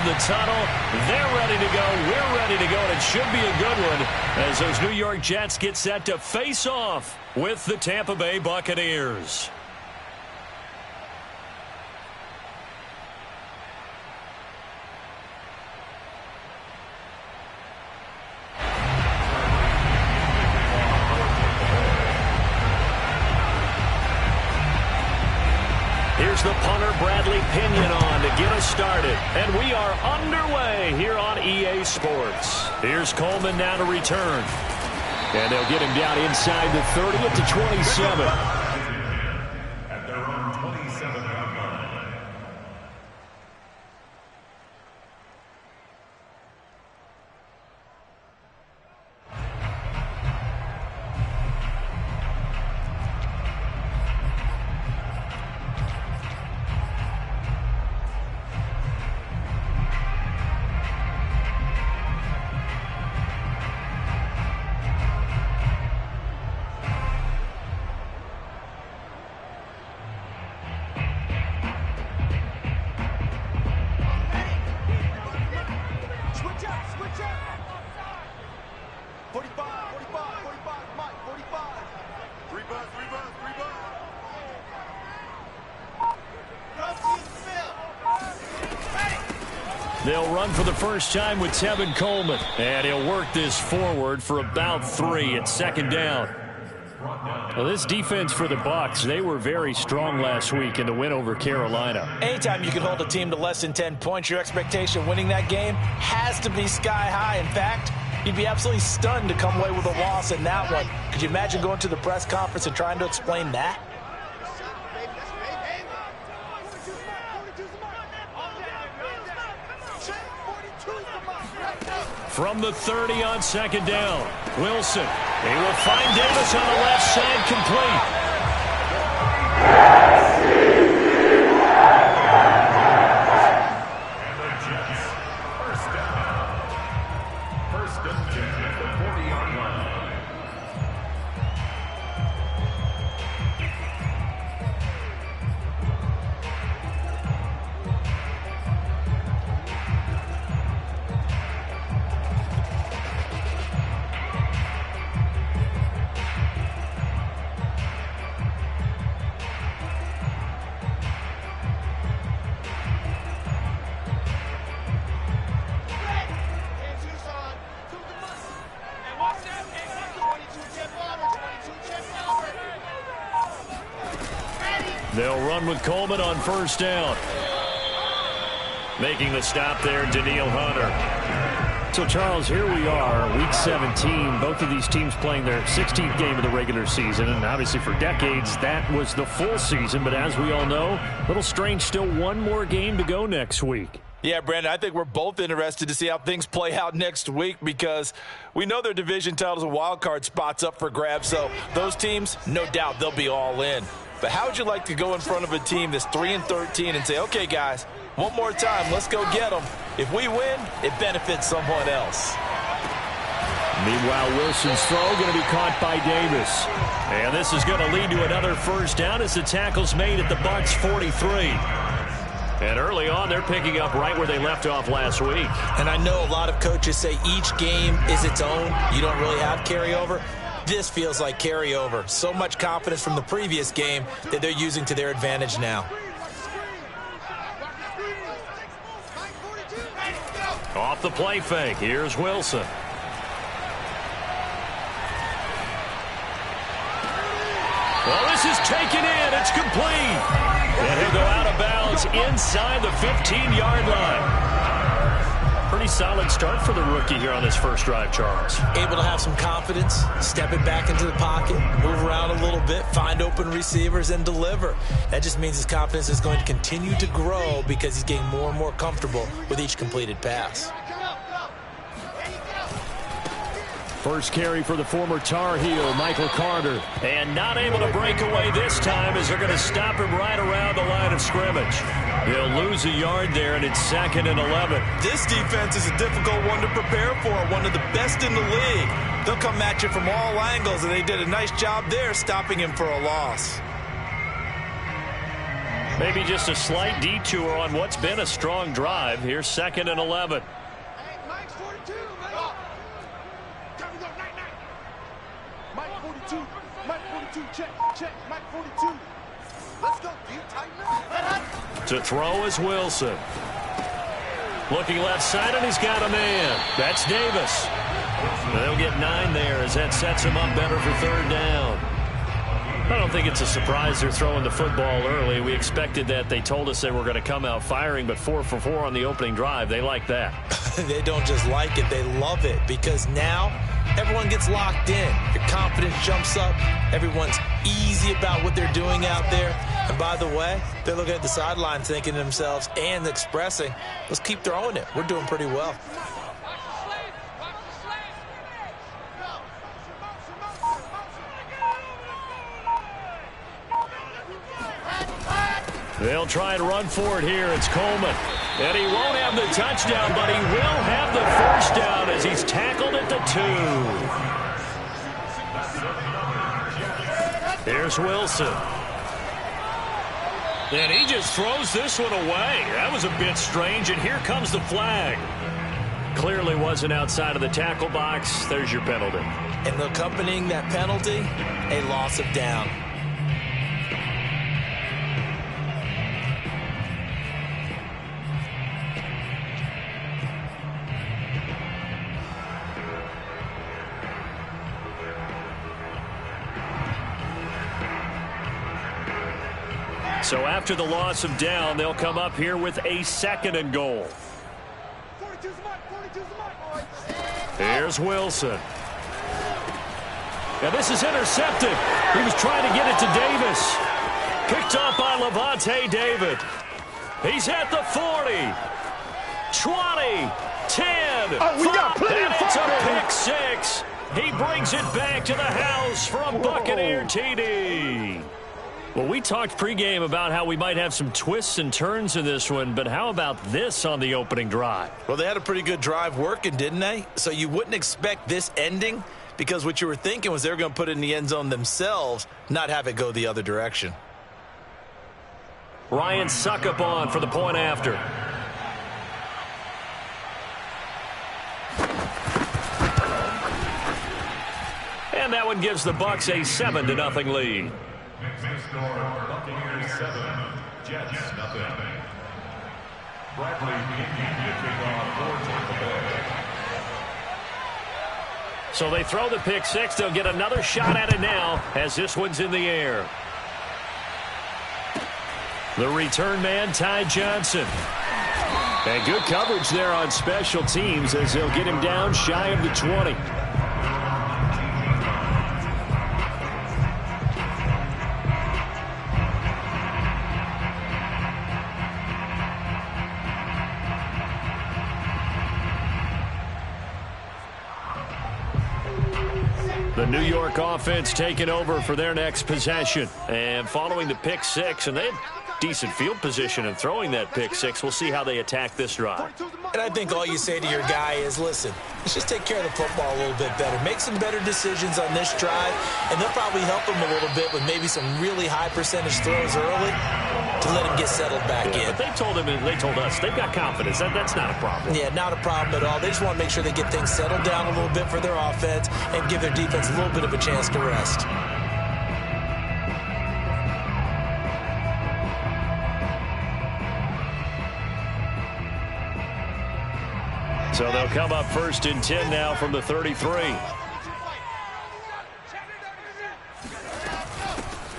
the tunnel. They're ready to go. We're ready to go, and it should be a good one as those New York Jets get set to face off with the Tampa Bay Buccaneers. Here's the punter, Bradley Pinion, on to get us started. And we are underway here on EA Sports. Here's Coleman now to return. And they'll get him down inside the 30 at the 27. At their own 27-yard line. They'll run for the first time with Tevin Coleman. And he'll work this forward for about 3 at second down. Well, this defense for the Bucs, they were very strong last week in the win over Carolina. Anytime you can hold a team to less than 10 points, your expectation of winning that game has to be sky high. In fact, you'd be absolutely stunned to come away with a loss in that one. Could you imagine going to the press conference and trying to explain that? From the 30 on second down, Wilson. He will find Davis on the left side, complete. And the Jets, first down. First and 10 at the 40-yard line. They'll run with Coleman on first down. Making the stop there, Danielle Hunter. So, Charles, here we are, Week 17. Both of these teams playing their 16th game of the regular season. And obviously for decades, that was the full season. But as we all know, a little strange, still one more game to go next week. Yeah, Brandon, I think we're both interested to see how things play out next week because we know their division titles and wild card spots up for grabs. So those teams, no doubt, they'll be all in. But how would you like to go in front of a team that's 3-13 and say, okay, guys, one more time, let's go get them. If we win, it benefits someone else. Meanwhile, Wilson's throw going to be caught by Davis. And this is going to lead to another first down as the tackle's made at the Bucs 43. And early on, they're picking up right where they left off last week. And I know a lot of coaches say each game is its own. You don't really have carryover. This feels like carryover. So much confidence from the previous game that they're using to their advantage now. Off the play fake, here's Wilson. Well, this is taken in. It's complete. And he'll go out of bounds inside the 15-yard line. Pretty solid start for the rookie here on this first drive, Charles. Able to have some confidence, step it back into the pocket, move around a little bit, find open receivers, and deliver. That just means his confidence is going to continue to grow because he's getting more and more comfortable with each completed pass. First carry for the former Tar Heel, Michael Carter. And not able to break away this time as they're going to stop him right around the line of scrimmage. He'll lose a yard there, and it's 2nd and 11. This defense is a difficult one to prepare for, one of the best in the league. They'll come at you from all angles, and they did a nice job there stopping him for a loss. Maybe just a slight detour on what's been a strong drive. Here's 2nd and 11. Mike's 42, man. Time to go, night. Mike 42. Mike 42, check. Mike 42. Let's go, dude. Tighten up. To throw is Wilson. Looking left side, and he's got a man. That's Davis. They'll get 9 there as that sets him up better for 3rd down. I don't think it's a surprise they're throwing the football early. We expected that. They told us they were going to come out firing, but 4 for 4 on the opening drive. They like that. They don't just like it, they love it, because now everyone gets locked in. Your confidence jumps up. Everyone's easy about what they're doing out there. And by the way, they're looking at the sideline thinking to themselves and expressing, let's keep throwing it. We're doing pretty well. They'll try and run for it here. It's Coleman. And he won't have the touchdown, but he will have the 1st down as he's tackled at the 2. Here's Wilson. And he just throws this one away. That was a bit strange, and here comes the flag. Clearly wasn't outside of the tackle box. There's your penalty. And accompanying that penalty, a loss of down. So after the loss of down, they'll come up here with a 2nd and goal. 42's Mike, Here's Wilson. Now this is intercepted. He was trying to get it to Davis. Picked up by Levante David. He's at the 40. 20. 10. Oh, we got plenty and of it's fun, a baby. pick 6. He brings it back to the house for a Buccaneer TD. Well, we talked pregame about how we might have some twists and turns in this one, but how about this on the opening drive? Well, they had a pretty good drive working, didn't they? So you wouldn't expect this ending, because what you were thinking was they were going to put it in the end zone themselves, not have it go the other direction. Ryan Suckup on for the point after. And that one gives the Bucs a 7-0 lead. Next score, Buccaneers 7, Jets 0. Bradley beginning to kick off for Tampa Bay. So they throw the pick 6. They'll get another shot at it now as this one's in the air. The return man, Ty Johnson. And good coverage there on special teams as they'll get him down shy of the 20. The New York offense taking over for their next possession. And following the pick 6, and they had decent field position in throwing that pick 6. We'll see how they attack this drive. And I think all you say to your guy is, listen, let's just take care of the football a little bit better. Make some better decisions on this drive, and they'll probably help him a little bit with maybe some really high percentage throws early to let him get settled back in. But they told us they've got confidence. That's not a problem. Yeah, not a problem at all. They just want to make sure they get things settled down a little bit for their offense and give their defense a little bit of a chance to rest. So they'll come up 1st and 10 now from the 33.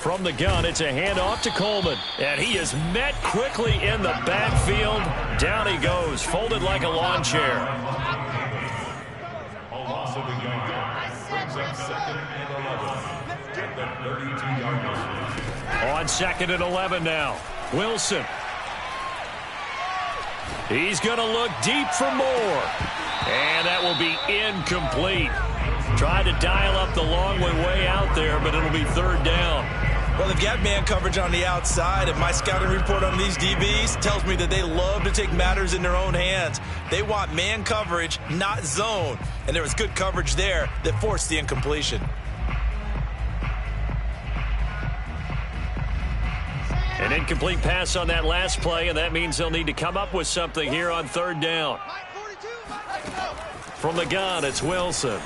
From the gun, it's a handoff to Coleman. And he is met quickly in the backfield. Down he goes, folded like a lawn chair. A loss of a yard brings up 2nd and 11 at the 32-yard line. On 2nd and 11 now. Wilson. He's going to look deep for more. And that will be incomplete. Tried to dial up the long way out there, but it'll be 3rd down. Well, they've got man coverage on the outside, and my scouting report on these DBs tells me that they love to take matters in their own hands. They want man coverage, not zone. And there was good coverage there that forced the incompletion. An incomplete pass on that last play, and that means they'll need to come up with something here on third down. From the gun, it's Wilson.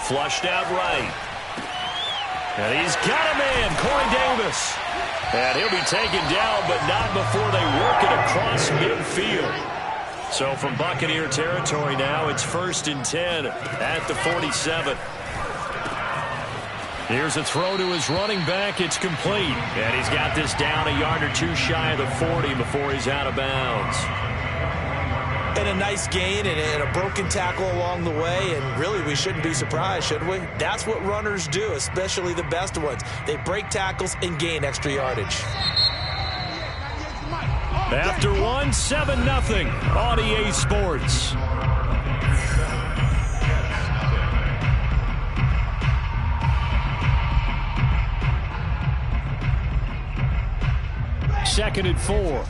Flushed out right. And he's got a man, Corey Davis. And he'll be taken down, but not before they work it across midfield. So from Buccaneer territory now, it's 1st and 10 at the 47. Here's a throw to his running back. It's complete. And he's got this down a yard or two shy of the 40 before he's out of bounds. And a nice gain and a broken tackle along the way. And really, we shouldn't be surprised, should we? That's what runners do, especially the best ones. They break tackles and gain extra yardage. After one, 7-0 on EA Sports. Second and 4.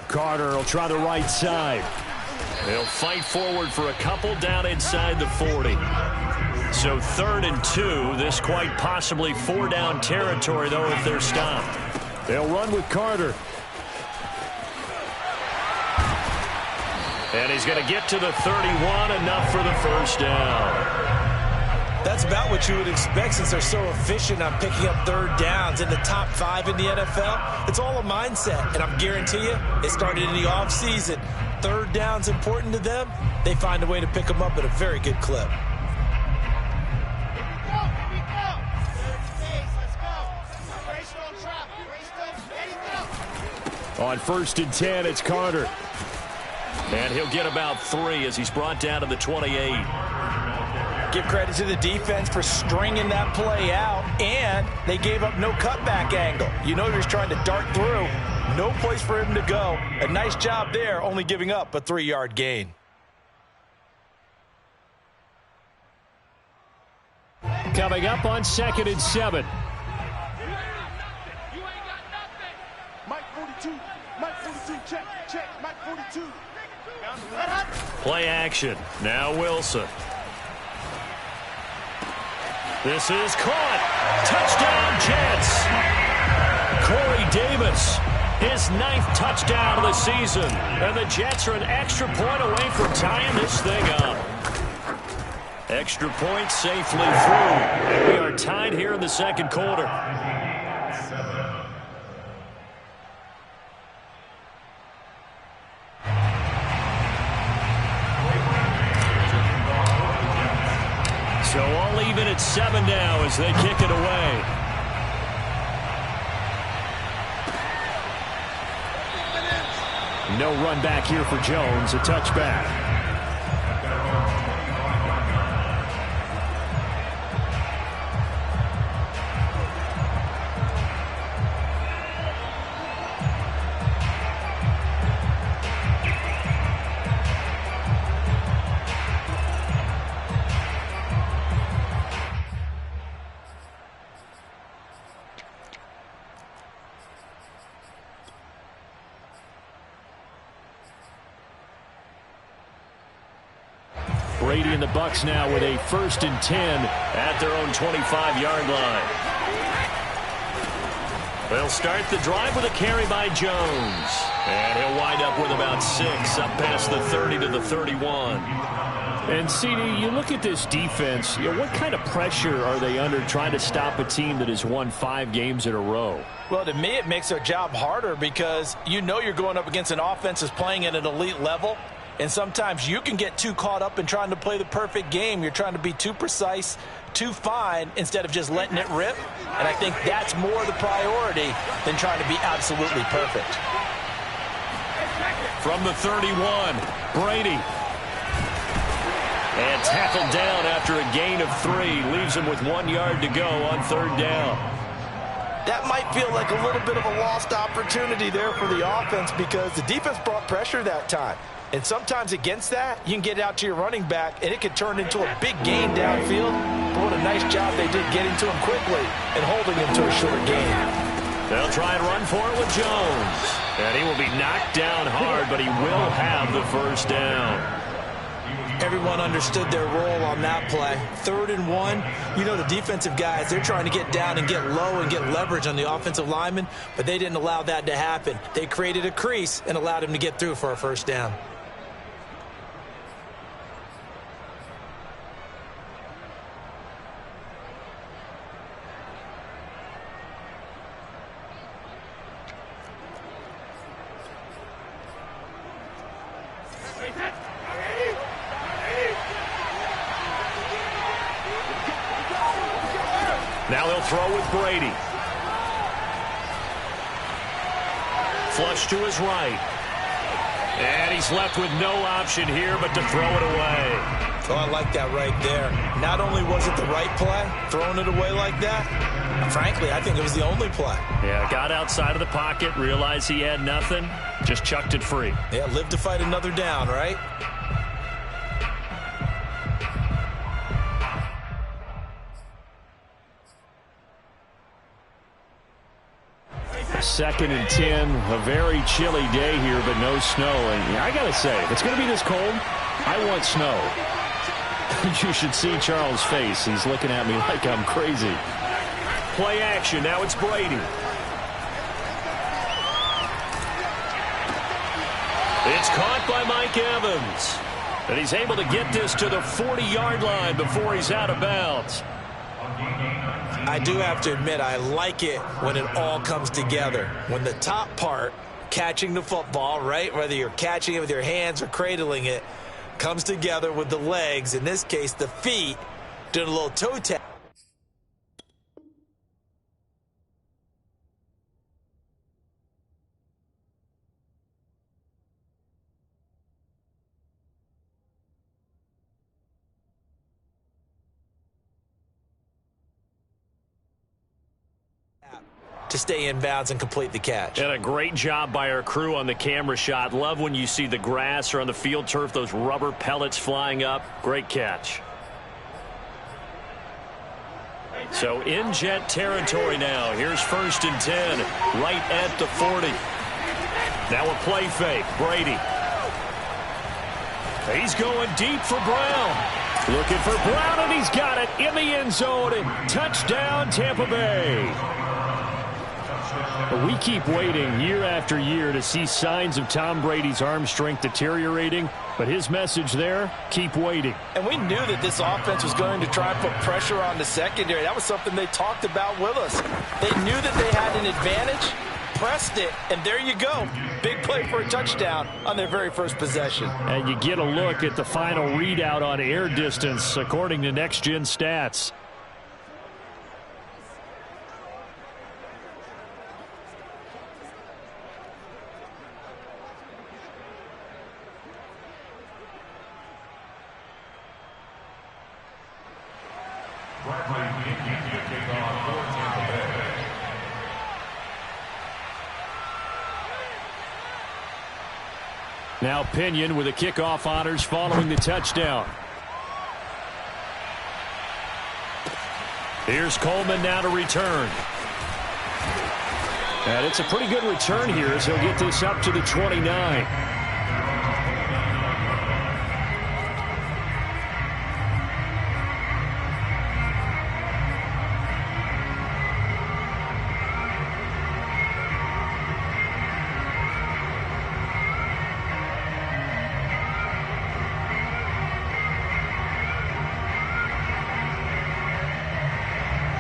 Carter will try the right side. They'll fight forward for a couple down inside the 40. So 3rd and 2. This quite possibly 4-down territory, though, if they're stopped. They'll run with Carter. And he's going to get to the 31, enough for the first down. That's about what you would expect since they're so efficient on picking up third downs in the top 5 in the NFL. It's all a mindset, and I guarantee you it started in the offseason. Third down's important to them. They find a way to pick them up at a very good clip. On 1st and 10, it's Carter. And he'll get about 3 as he's brought down to the 28. Give credit to the defense for stringing that play out, and they gave up no cutback angle. You know he was trying to dart through. No place for him to go. A nice job there, only giving up a 3-yard gain. Coming up on 2nd and 7. Mike 42, Mike 42, check, Mike 42. Play action. Now Wilson. This is caught. Touchdown, Jets. Corey Davis, his 9th touchdown of the season. And the Jets are an extra point away from tying this thing up. Extra point safely through. And we are tied here in the second quarter. So all even at 7 now as they kick it away. No run back here for Jones. A touchback. Brady and the Bucs now with a 1st and 10 at their own 25-yard line. They'll start the drive with a carry by Jones. And he'll wind up with about 6 up past the 30 to the 31. And, CD, you look at this defense, what kind of pressure are they under trying to stop a team that has won 5 games in a row? Well, to me, it makes their job harder because you know you're going up against an offense that's playing at an elite level. And sometimes you can get too caught up in trying to play the perfect game. You're trying to be too precise, too fine, instead of just letting it rip. And I think that's more the priority than trying to be absolutely perfect. From the 31, Brady. And tackled down after a gain of 3. Leaves him with 1 yard to go on 3rd down. That might feel like a little bit of a lost opportunity there for the offense because the defense brought pressure that time. And sometimes against that, you can get out to your running back, and it could turn into a big gain downfield. But what a nice job they did getting to him quickly and holding him to a short gain. They'll try and run for it with Jones. And he will be knocked down hard, but he will have the first down. Everyone understood their role on that play. 3rd and 1, you know the defensive guys, they're trying to get down and get low and get leverage on the offensive lineman, but they didn't allow that to happen. They created a crease and allowed him to get through for a first down. Now they'll throw with Brady. Flush to his right. And he's left with no option here but to throw it away. Oh, I like that right there. Not only was it the right play, throwing it away like that, frankly, I think it was the only play. Yeah, got outside of the pocket, realized he had nothing, just chucked it free. Yeah, live to fight another down, right? Second and 10, a very chilly day here, but no snow. And I got to say, if it's going to be this cold, I want snow. You should see Charles' face. He's looking at me like I'm crazy. Play action. Now it's Brady. It's caught by Mike Evans. And he's able to get this to the 40-yard line before he's out of bounds. I do have to admit, I like it when it all comes together. When the top part, catching the football, right, whether you're catching it with your hands or cradling it, comes together with the legs, in this case the feet, doing a little toe tap. To stay in bounds and complete the catch. And a great job by our crew on the camera shot. Love when you see the grass or on the field turf, those rubber pellets flying up. Great catch. So in Jet territory now. Here's 1st and 10, right at the 40. Now a play fake. Brady. He's going deep for Brown. Looking for Brown, and he's got it in the end zone. Touchdown, Tampa Bay. We keep waiting year after year to see signs of Tom Brady's arm strength deteriorating, but his message there, keep waiting. And we knew that this offense was going to try and put pressure on the secondary. That was something they talked about with us. They knew that they had an advantage, pressed it, and there you go. Big play for a touchdown on their very first possession. And you get a look at the final readout on air distance according to Next Gen Stats. Now Pinion with the kickoff honors following the touchdown. Here's Coleman now to return. And it's a pretty good return here as he'll get this up to the 29.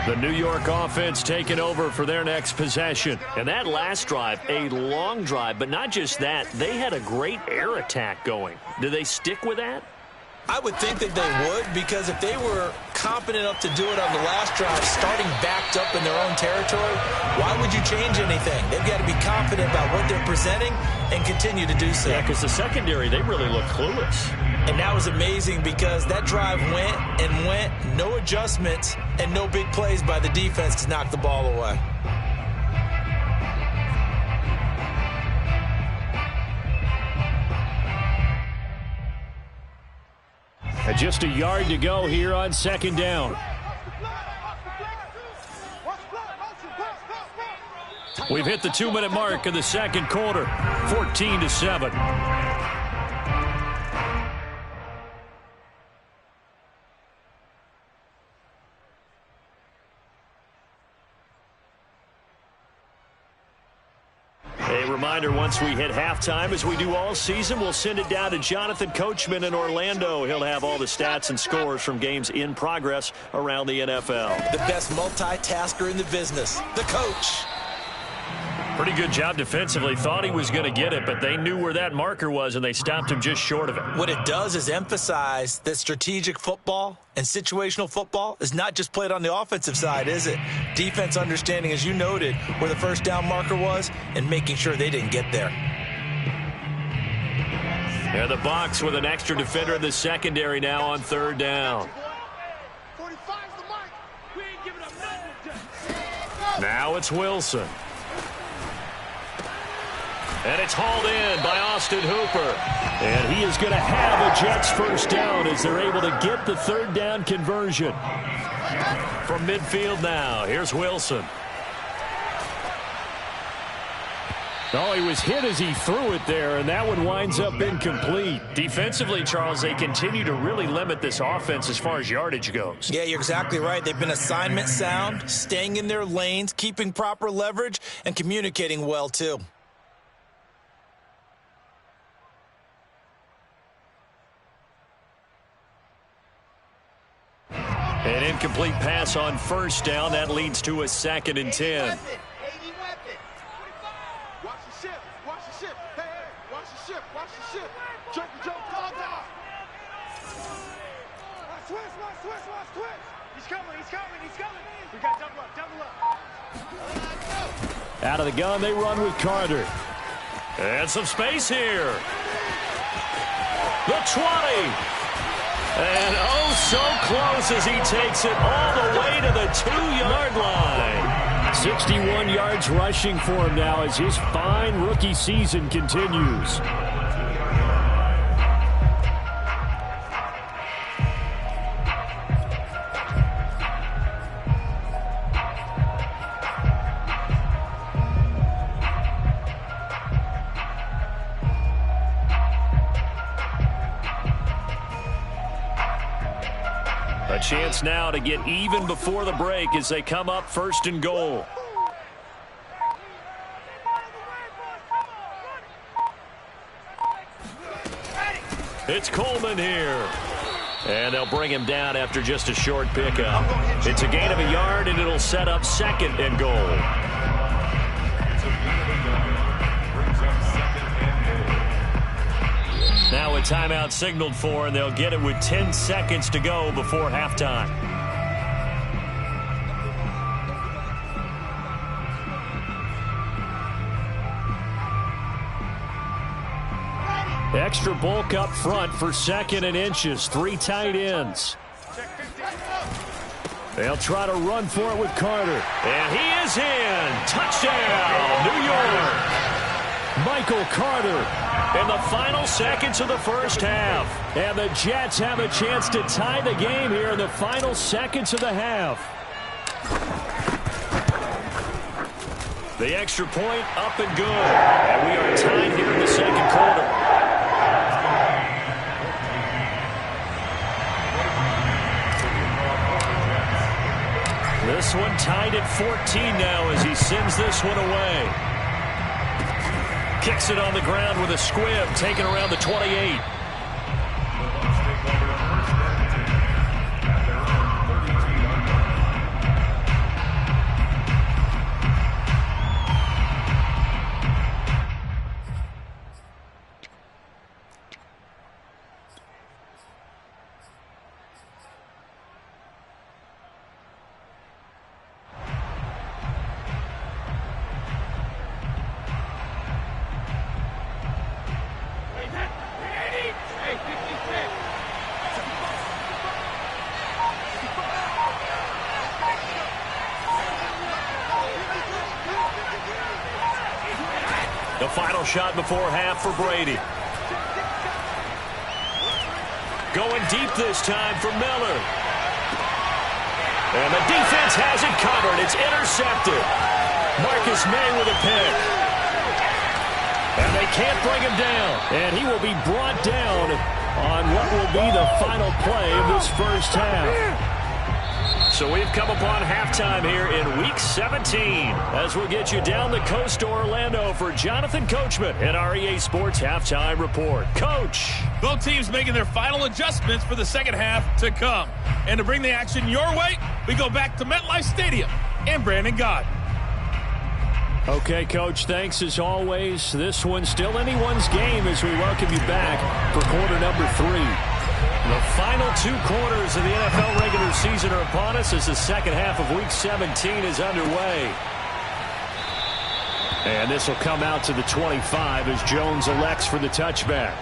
The New York offense taking over for their next possession. And that last drive, a long drive, but not just that. They had a great air attack going. Do they stick with that? I would think that they would, because if they were competent enough to do it on the last drive, starting backed up in their own territory, why would you change anything? They've got to be confident about what they're presenting and continue to do so. Yeah, because the secondary, they really look clueless. And that was amazing because that drive went and went, no adjustments, and no big plays by the defense to knock the ball away. And just a yard to go here on second down. We've hit the 2-minute mark of the second quarter, 14-7. A reminder, once we hit halftime, as we do all season, we'll send it down to Jonathan Coachman in Orlando. He'll have all the stats and scores from games in progress around the NFL. The best multitasker in the business, the coach. Pretty good job defensively. Thought he was going to get it, but they knew where that marker was, and they stopped him just short of it. What it does is emphasize that strategic football and situational football is not just played on the offensive side, is it? Defense understanding, as you noted, where the first down marker was and making sure they didn't get there. And the Bucs with an extra defender in the secondary now on third down. 45's the mark. We ain't giving up nothing. Now it's Wilson. And it's hauled in by Austin Hooper. And he is going to have a Jets first down as they're able to get the third down conversion. From midfield now, here's Wilson. Oh, he was hit as he threw it there, and that one winds up incomplete. Defensively, Charles, they continue to really limit this offense as far as yardage goes. Yeah, you're exactly right. They've been assignment sound, staying in their lanes, keeping proper leverage, and communicating well, too. An incomplete pass on first down. That leads to a 2nd and 10. Watch the ship. Watch the ship. Hey, watch the ship. Watch the ship. Jump, dog. Watch twist. He's coming. We got double up. Out of the gun, they run with Carter. And some space here. The 20. And oh, so close as he takes it all the way to the 2-yard line. 61 yards rushing for him now as his fine rookie season continues. A chance now to get even before the break as they come up 1st and goal. It's Coleman here. And they'll bring him down after just a short pickup. It's a gain of a yard, and it'll set up 2nd and goal. Now a timeout signaled for, and they'll get it with 10 seconds to go before halftime. Extra bulk up front for 2nd and inches. 3 tight ends. They'll try to run for it with Carter. And he is in. Touchdown, New York. Michael Carter in the final seconds of the first half. And the Jets have a chance to tie the game here in the final seconds of the half. The extra point up and good. And we are tied here in the 2nd quarter. This one tied at 14 now as he sends this one away. Kicks it on the ground with a squib, taken around the 28. The final shot before half for Brady. Going deep this time for Miller. And the defense has it covered. It's intercepted. Marcus May with a pick. And they can't bring him down. And he will be brought down on what will be the final play of this first half. So we've come upon halftime here in Week 17 as we'll get you down the coast to Orlando for Jonathan Coachman at our EA Sports Halftime Report. Coach. Both teams making their final adjustments for the second half to come. And to bring the action your way, we go back to MetLife Stadium and Brandon Gott. Okay, Coach, thanks as always. This one's still anyone's game as we welcome you back for quarter number 3. The final 2 quarters of the NFL regular season are upon us as the second half of Week 17 is underway. And this will come out to the 25 as Jones elects for the touchback.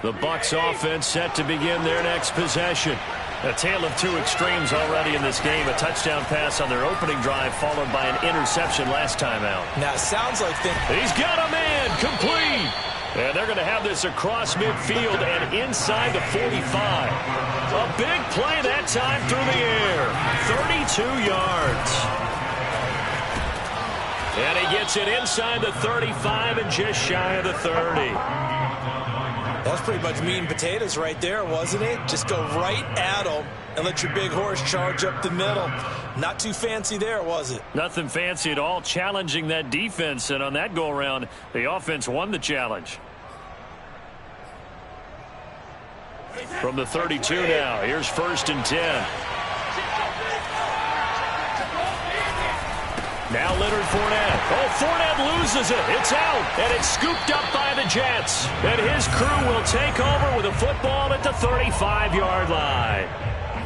The Bucs offense set to begin their next possession. A tale of 2 extremes already in this game. A touchdown pass on their opening drive followed by an interception last time out. Now, it sounds like he's got a man complete. And they're going to have this across midfield and inside the 45. A big play that time through the air. 32 yards. And he gets it inside the 35 and just shy of the 30. That's pretty much meat and potatoes right there, wasn't it? Just go right at them and let your big horse charge up the middle. Not too fancy there, was it? Nothing fancy at all, challenging that defense. And on that go-around, the offense won the challenge. From the 32 now, here's 1st and 10. Now Leonard Fournette. Oh, Fournette loses it. It's out, and it's scooped up by the Jets. And his crew will take over with a football at the 35-yard line.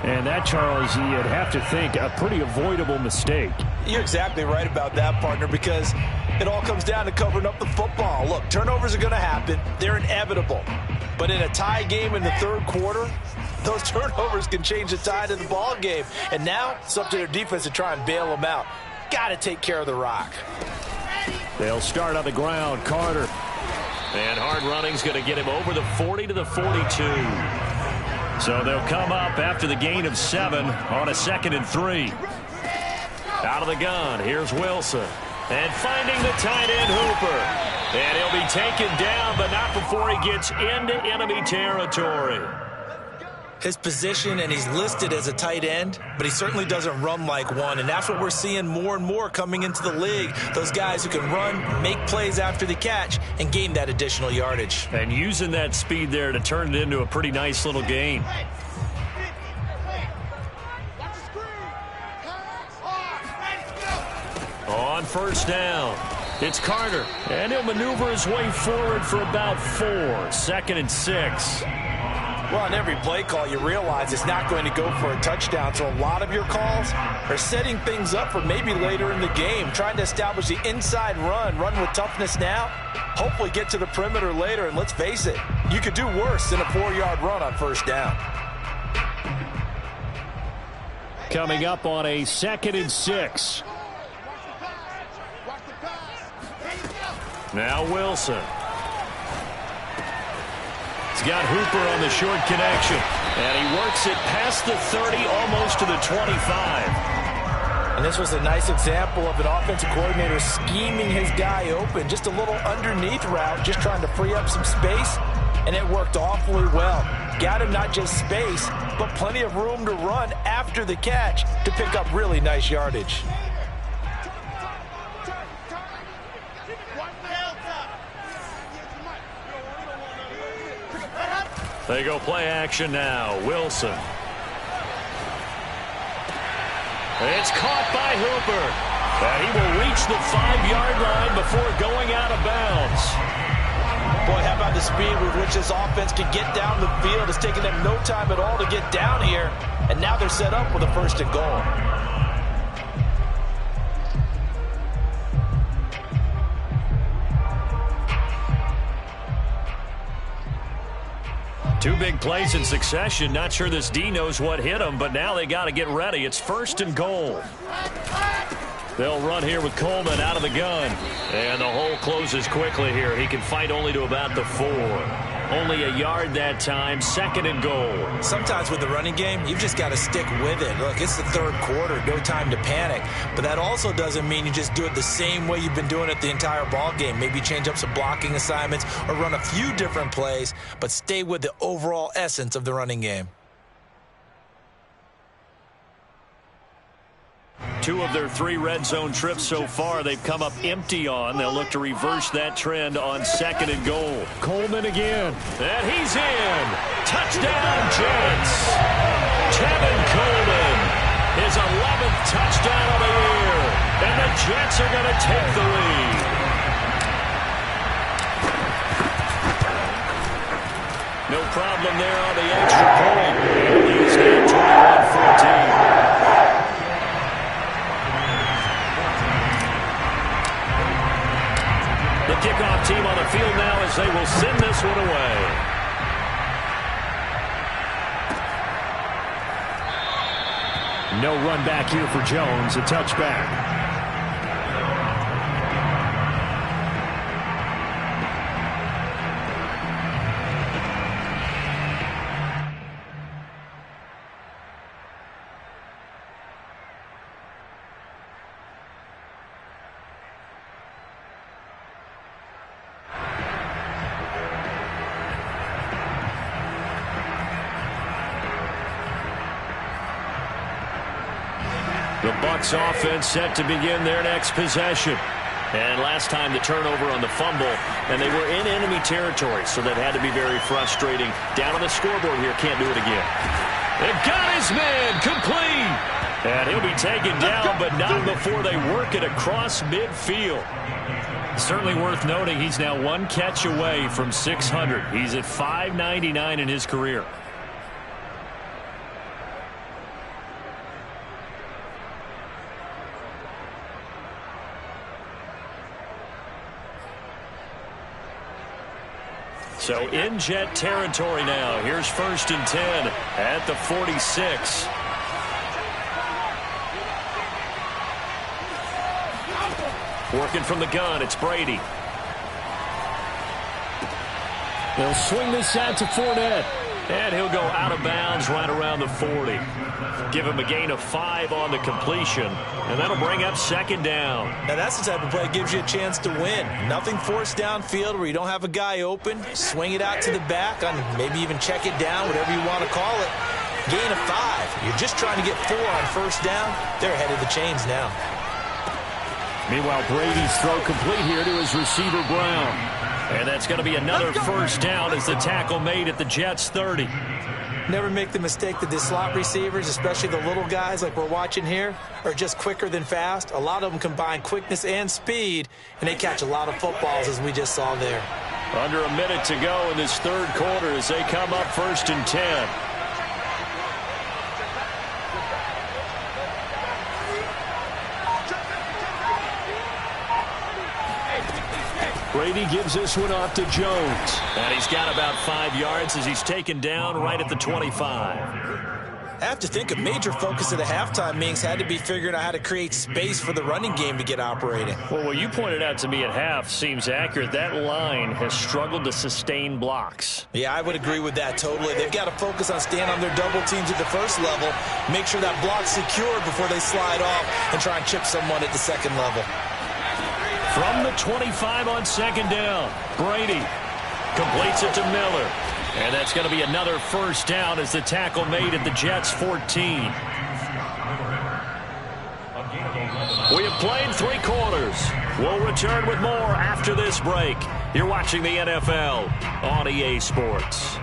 And that, Charles, you'd have to think a pretty avoidable mistake. You're exactly right about that, partner, because it all comes down to covering up the football. Look, turnovers are going to happen. They're inevitable. But in a tie game in the 3rd quarter, those turnovers can change the tide of the ball game. And now it's up to their defense to try and bail them out. Got to take care of the rock. They'll start on the ground. Carter. And hard running's going to get him over the 40 to the 42. So they'll come up after the gain of 7 on a 2nd and 3. Out of the gun. Here's Wilson. And finding the tight end Hooper. And he'll be taken down, but not before he gets into enemy territory. His position, and he's listed as a tight end, but he certainly doesn't run like one, and that's what we're seeing more and more coming into the league. Those guys who can run, make plays after the catch, and gain that additional yardage. And using that speed there to turn it into a pretty nice little gain. On 1st down, it's Carter, and he'll maneuver his way forward for about 4. 2nd and 6. Well, on every play call, you realize it's not going to go for a touchdown, so a lot of your calls are setting things up for maybe later in the game, trying to establish the inside run with toughness now, hopefully get to the perimeter later, and let's face it, you could do worse than a 4-yard run on 1st down. Coming up on a 2nd and 6. Now Wilson. He's got Hooper on the short connection. And he works it past the 30, almost to the 25. And this was a nice example of an offensive coordinator scheming his guy open. Just a little underneath route, just trying to free up some space. And it worked awfully well. Got him not just space, but plenty of room to run after the catch to pick up really nice yardage. They go play action now. Wilson. It's caught by Hooper. And he will reach the 5-yard line before going out of bounds. Boy, how about the speed with which this offense can get down the field? It's taken them no time at all to get down here. And now they're set up with a 1st and goal. Two big plays in succession. Not sure this D knows what hit him, but now they got to get ready. It's 1st and goal. They'll run here with Coleman out of the gun. And the hole closes quickly here. He can fight only to about the 4. Only a yard that time, 2nd and goal. Sometimes with the running game, you've just got to stick with it. Look, it's the 3rd quarter, no time to panic. But that also doesn't mean you just do it the same way you've been doing it the entire ball game. Maybe change up some blocking assignments or run a few different plays, but stay with the overall essence of the running game. 2 of their 3 red zone trips so far, they've come up empty on. They'll look to reverse that trend on 2nd and goal. Coleman again. And he's in. Touchdown, Jets. Kevin Coleman, his 11th touchdown of the year. And the Jets are going to take the lead. No problem there on the extra point. And it leads now 21-14. The kickoff team on the field now as they will send this one away. No run back here for Jones. A touchback. The Bucs offense set to begin their next possession. And last time the turnover on the fumble, and they were in enemy territory, so that had to be very frustrating. Down on the scoreboard here, can't do it again. They got his man, complete. And he'll be taken down, but not before they work it across midfield. Certainly worth noting, he's now 1 catch away from 600. He's at 599 in his career. So in Jet territory now. Here's 1st and 10 at the 46. Working from the gun, it's Brady. They'll swing this out to Fournette. And he'll go out of bounds right around the 40. Give him a gain of 5 on the completion. And that'll bring up 2nd down. Now that's the type of play that gives you a chance to win. Nothing forced downfield where you don't have a guy open. Swing it out to the back, on maybe even check it down, whatever you want to call it. Gain of 5. You're just trying to get 4 on 1st down. They're ahead of the chains now. Meanwhile, Brady's throw complete here to his receiver, Brown. And that's going to be another 1st down as the tackle made at the Jets' 30. Never make the mistake that the slot receivers, especially the little guys like we're watching here, are just quicker than fast. A lot of them combine quickness and speed, and they catch a lot of footballs, as we just saw there. Under a minute to go in this 3rd quarter as they come up 1st and 10. Brady gives this one off to Jones. And he's got about 5 yards as he's taken down right at the 25. I have to think a major focus of the halftime meetings had to be figuring out how to create space for the running game to get operating. Well, what you pointed out to me at half seems accurate. That line has struggled to sustain blocks. Yeah, I would agree with that totally. They've got to focus on staying on their double teams at the 1st level, make sure that block's secured before they slide off and try and chip someone at the 2nd level. From the 25 on 2nd down, Brady completes it to Miller. And that's going to be another 1st down as the tackle made at the Jets' 14. We have played 3 quarters. We'll return with more after this break. You're watching the NFL on EA Sports.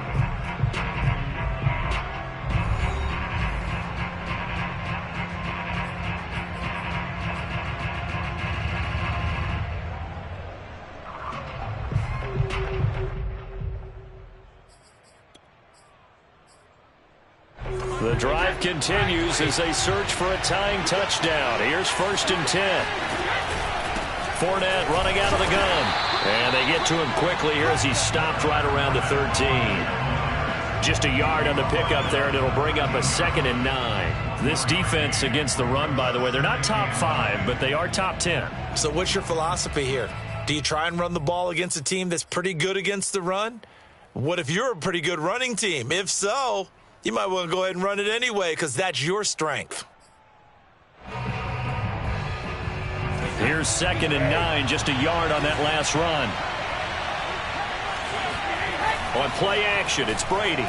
The drive continues as they search for a tying touchdown. Here's 1st and 10. Fournette running out of the gun. And they get to him quickly here as he's stopped right around the 13. Just a yard on the pickup there, and it'll bring up a 2nd and 9. This defense against the run, by the way, they're not top 5, but they are top 10. So what's your philosophy here? Do you try and run the ball against a team that's pretty good against the run? What if you're a pretty good running team? If so, you might want to go ahead and run it anyway because that's your strength. Here's 2nd and 9, just a yard on that last run. On play action, it's Brady.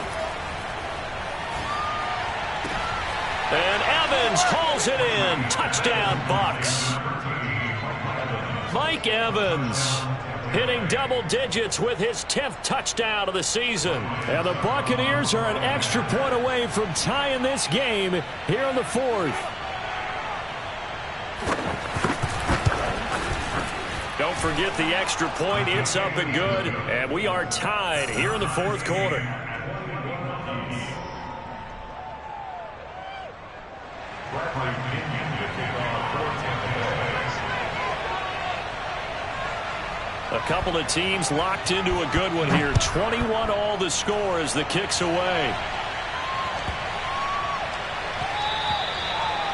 And Evans hauls it in. Touchdown, Bucs. Mike Evans hitting double digits with his 10th touchdown of the season. And the Buccaneers are an extra point away from tying this game here in the 4th. Don't forget the extra point. It's up and good. And we are tied here in the 4th quarter. A couple of teams locked into a good one here. 21 all the score as the kick's away.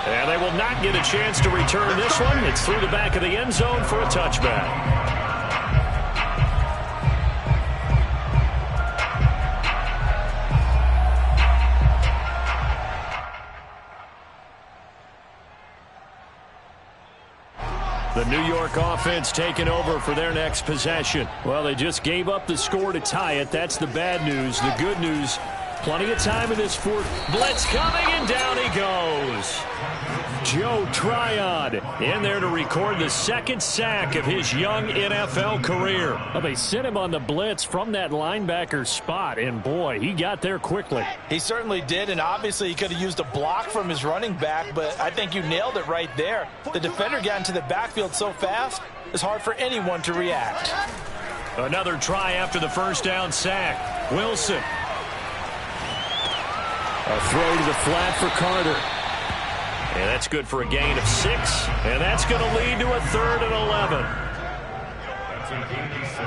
And they will not get a chance to return this one. It's through the back of the end zone for a touchback. The New York offense taking over for their next possession. Well, they just gave up the score to tie it. That's the bad news. The good news, plenty of time in this 4th. Blitz coming, and down he goes. Joe Tryon in there to record the 2nd sack of his young NFL career. Well, they sent him on the blitz from that linebacker spot, and boy, he got there quickly. He certainly did, and obviously he could have used a block from his running back, but I think you nailed it right there. The defender got into the backfield so fast, it's hard for anyone to react. Another try after the 1st down sack. Wilson. A throw to the flat for Carter. And that's good for a gain of 6. And that's going to lead to a 3rd and 11. That's a gain of 6.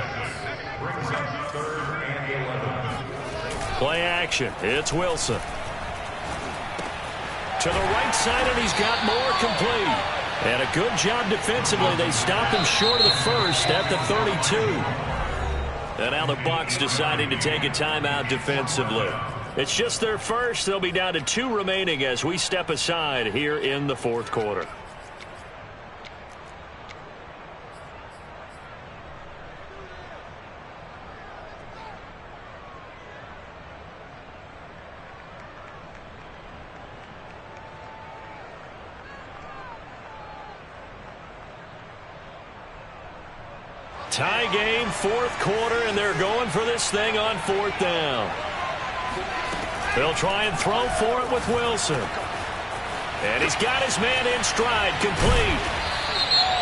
Brings up 3rd and 11. Play action. It's Wilson. To the right side, and he's got more complete. And a good job defensively. They stopped him short of the 1st at the 32. And now the Bucs deciding to take a timeout defensively. It's just their first. They'll be down to 2 remaining as we step aside here in the 4th quarter. Tie game, 4th quarter, and they're going for this thing on 4th down. They'll try and throw for it with Wilson. And he's got his man in stride, complete.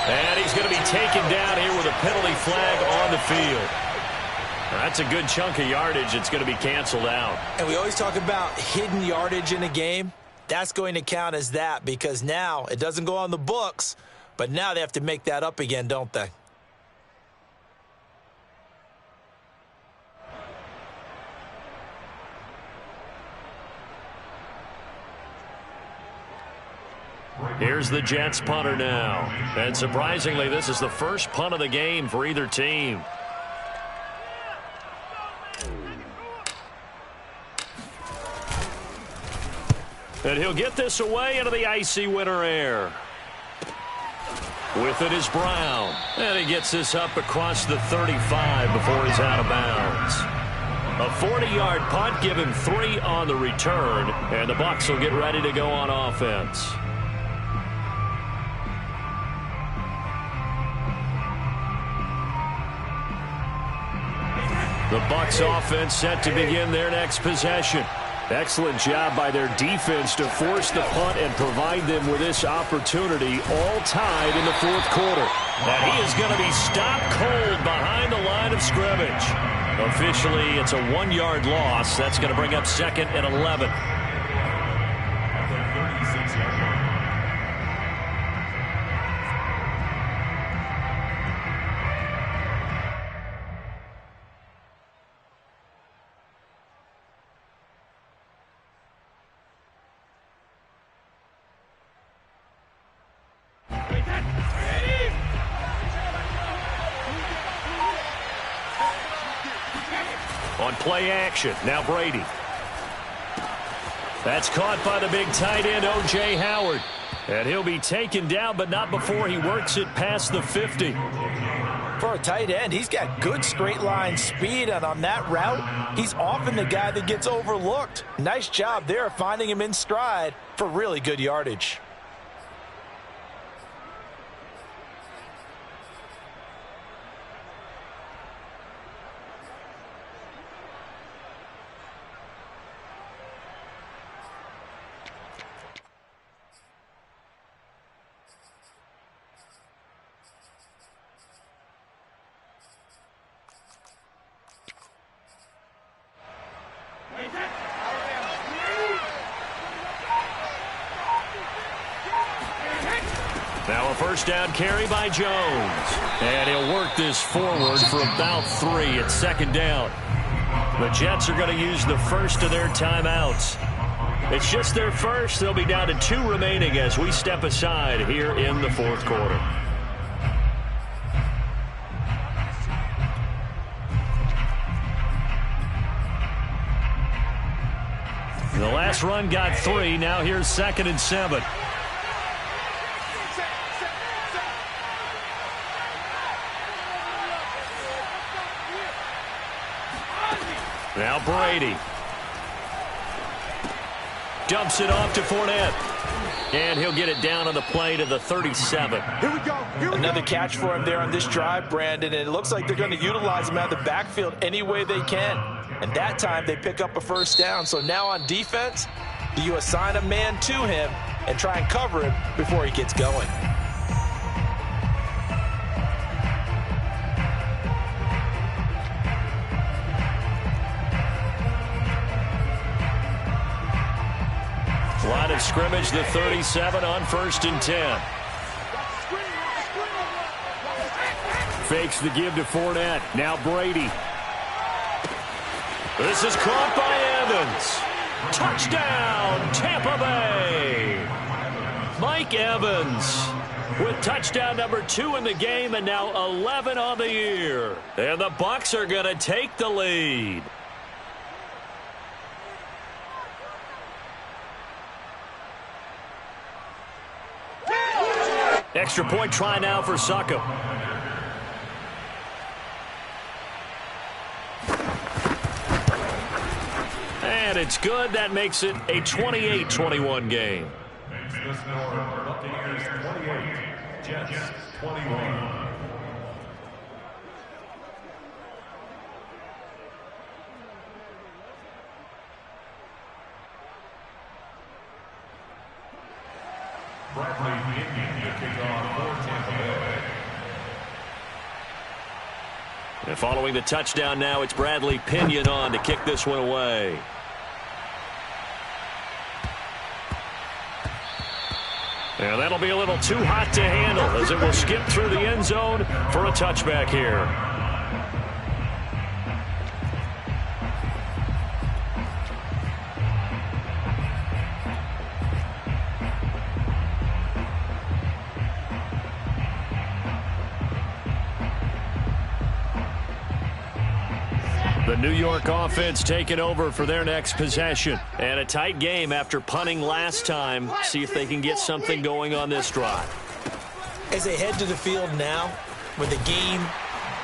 And he's going to be taken down here with a penalty flag on the field. That's a good chunk of yardage. It's going to be canceled out. And we always talk about hidden yardage in a game. That's going to count as that because now it doesn't go on the books, but now they have to make that up again, don't they? Here's the Jets punter now. And surprisingly, this is the first punt of the game for either team. And he'll get this away into the icy winter air. With it is Brown. And he gets this up across the 35 before he's out of bounds. A 40-yard punt, give him 3 on the return. And the Bucs will get ready to go on offense. The Bucs offense set to begin their next possession. Excellent job by their defense to force the punt and provide them with this opportunity, all tied in the 4th quarter. And he is going to be stopped cold behind the line of scrimmage. Officially, it's a 1-yard loss. That's going to bring up 2nd and 11. On play action, now Brady. That's caught by the big tight end, O.J. Howard. And he'll be taken down, but not before he works it past the 50. For a tight end, he's got good straight line speed, and on that route, he's often the guy that gets overlooked. Nice job there finding him in stride for really good yardage. Now a first down carry by Jones. And he'll work this forward for about 3 at second down. The Jets are going to use the first of their timeouts. It's just their first. They'll be down to 2 remaining as we step aside here in the fourth quarter. The last run got 3. Now here's 2nd and 7. Now Brady. Dumps it off to Fournette. And he'll get it down on the play to the 37. Here we go. Another catch for him there on this drive, Brandon, and it looks like they're going to utilize him out of the backfield any way they can. And that time they pick up a first down. So now on defense, you assign a man to him and try and cover him before he gets going. Line of scrimmage, the 37 on 1st and 10. Fakes the give to Fournette. Now Brady. This is caught by Evans. Touchdown, Tampa Bay. Mike Evans with touchdown number 2 in the game and now 11 on the year. And the Bucs are going to take the lead. Extra point try now for Suckup. And it's good. That makes it a 28-21 game. Makes the score Buccaneers 28, Jets 21. Bradley Indian to kick off for Tampa Bay. And following the touchdown now, it's Bradley Pinion on to kick this one away. And that'll be a little too hot to handle as it will skip through the end zone for a touchback here. The New York offense taking over for their next possession. And a tight game after punting last time. See if they can get something going on this drive. As they head to the field now, with the game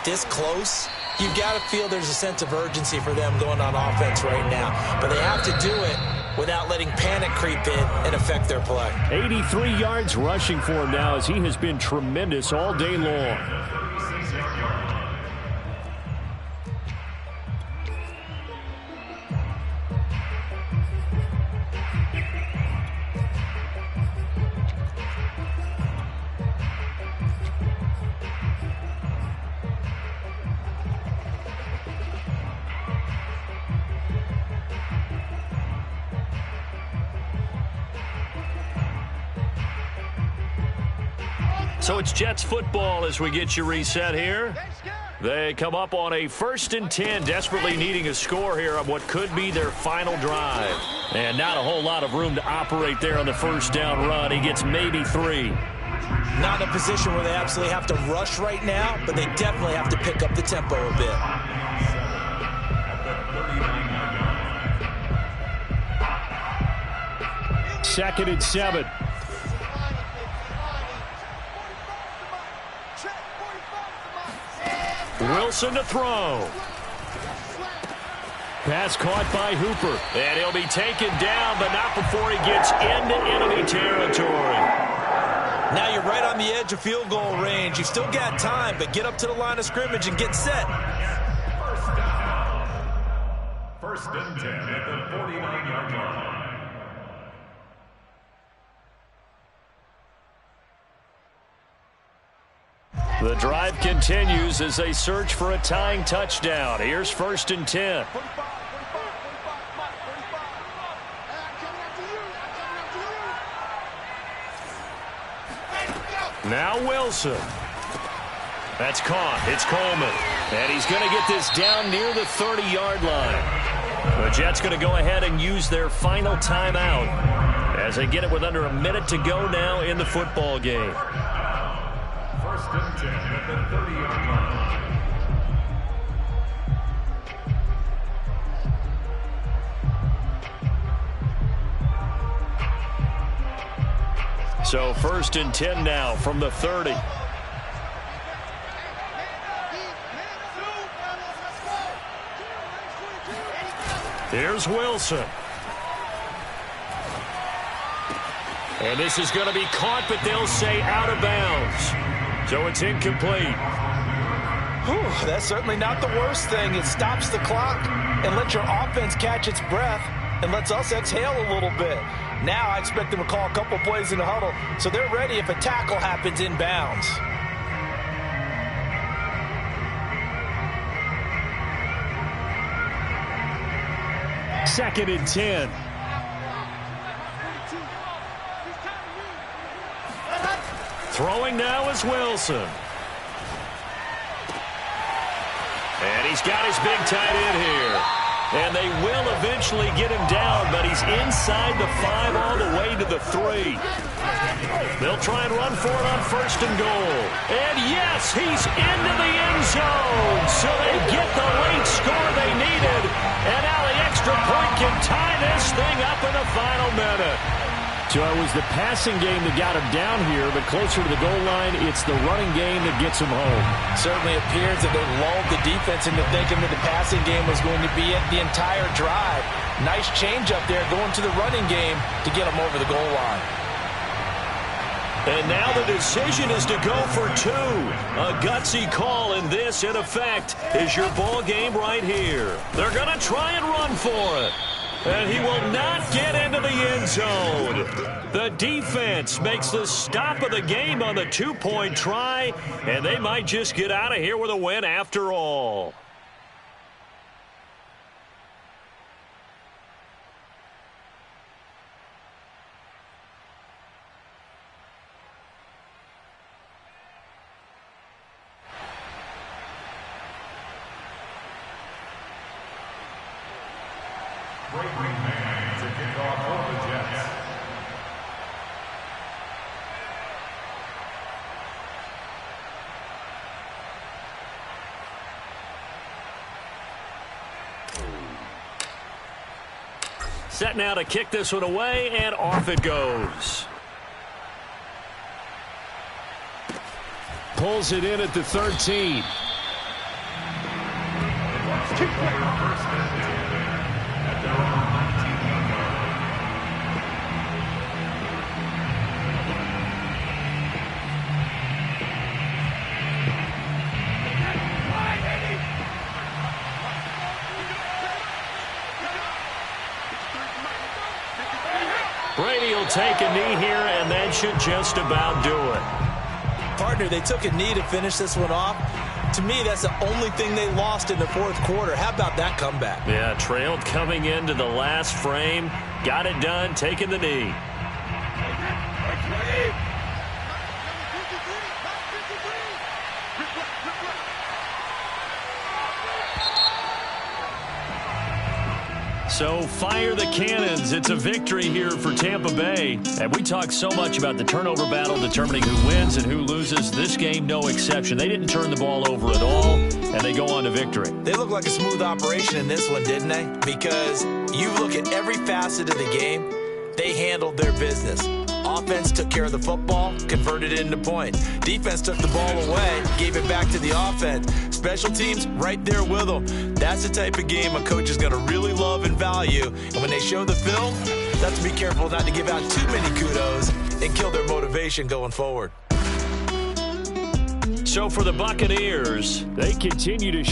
this close, you've got to feel there's a sense of urgency for them going on offense right now. But they have to do it without letting panic creep in and affect their play. 83 yards rushing for him now as he has been tremendous all day long. So it's Jets football as we get you reset here. They come up on a 1st and 10, desperately needing a score here on what could be their final drive. And not a whole lot of room to operate there on the first down run. He gets maybe 3. Not in a position where they absolutely have to rush right now, but they definitely have to pick up the tempo a bit. 2nd and 7. Wilson to throw. Pass caught by Hooper. And he'll be taken down, but not before he gets into enemy territory. Now you're right on the edge of field goal range. You've still got time, but get up to the line of scrimmage and get set. First and 10 at the 49-yard line. The drive continues as they search for a tying touchdown. Here's 1st and 10. Now Wilson. That's caught. It's Coleman. And he's going to get this down near the 30-yard line. The Jets going to go ahead and use their final timeout as they get it with under a minute to go now in the football game. First and 10 at the 30-yard line. So 1st and 10 now from the 30. Here's Wilson. And this is going to be caught, but they'll say out of bounds. So it's incomplete. Whew, that's certainly not the worst thing. It stops the clock and lets your offense catch its breath and lets us exhale a little bit. Now I expect them to call a couple plays in the huddle so they're ready if a tackle happens inbounds. Second and 10. Throwing now is Wilson. And he's got his big tight end here. And they will eventually get him down, but he's inside the 5 all the way to the 3. They'll try and run for it on 1st and goal. And yes, he's into the end zone. So they get the late score they needed. And now the extra point can tie this thing up in the final minute. So it was the passing game that got him down here, but closer to the goal line, it's the running game that gets him home. Certainly appears that they lulled the defense into thinking that the passing game was going to be it the entire drive. Nice change up there going to the running game to get him over the goal line. And now the decision is to go for 2. A gutsy call, and this, in effect, is your ball game right here. They're going to try and run for it. And he will not get into the end zone. The defense makes the stop of the game on the 2-point try, and they might just get out of here with a win after all. Set now to kick this one away, and off it goes. Pulls it in at the 13. Brady will take a knee here, and that should just about do it. Partner, they took a knee to finish this one off. To me, that's the only thing they lost in the 4th quarter. How about that comeback? Yeah, trailed coming into the last frame. Got it done, taking the knee. So fire the cannons. It's a victory here for Tampa Bay. And we talk so much about the turnover battle determining who wins and who loses. This game, no exception. They didn't turn the ball over at all, and they go on to victory. They look like a smooth operation in this one, didn't they? Because you look at every facet of the game, They handled their business. Offense took care of the football, converted it into points. Defense took the ball away, gave it back to the offense. Special teams, right there with them. That's the type of game a coach is going to really love and value. And when they show the film, they have to be careful not to give out too many kudos and kill their motivation going forward. So for the Buccaneers, they continue to show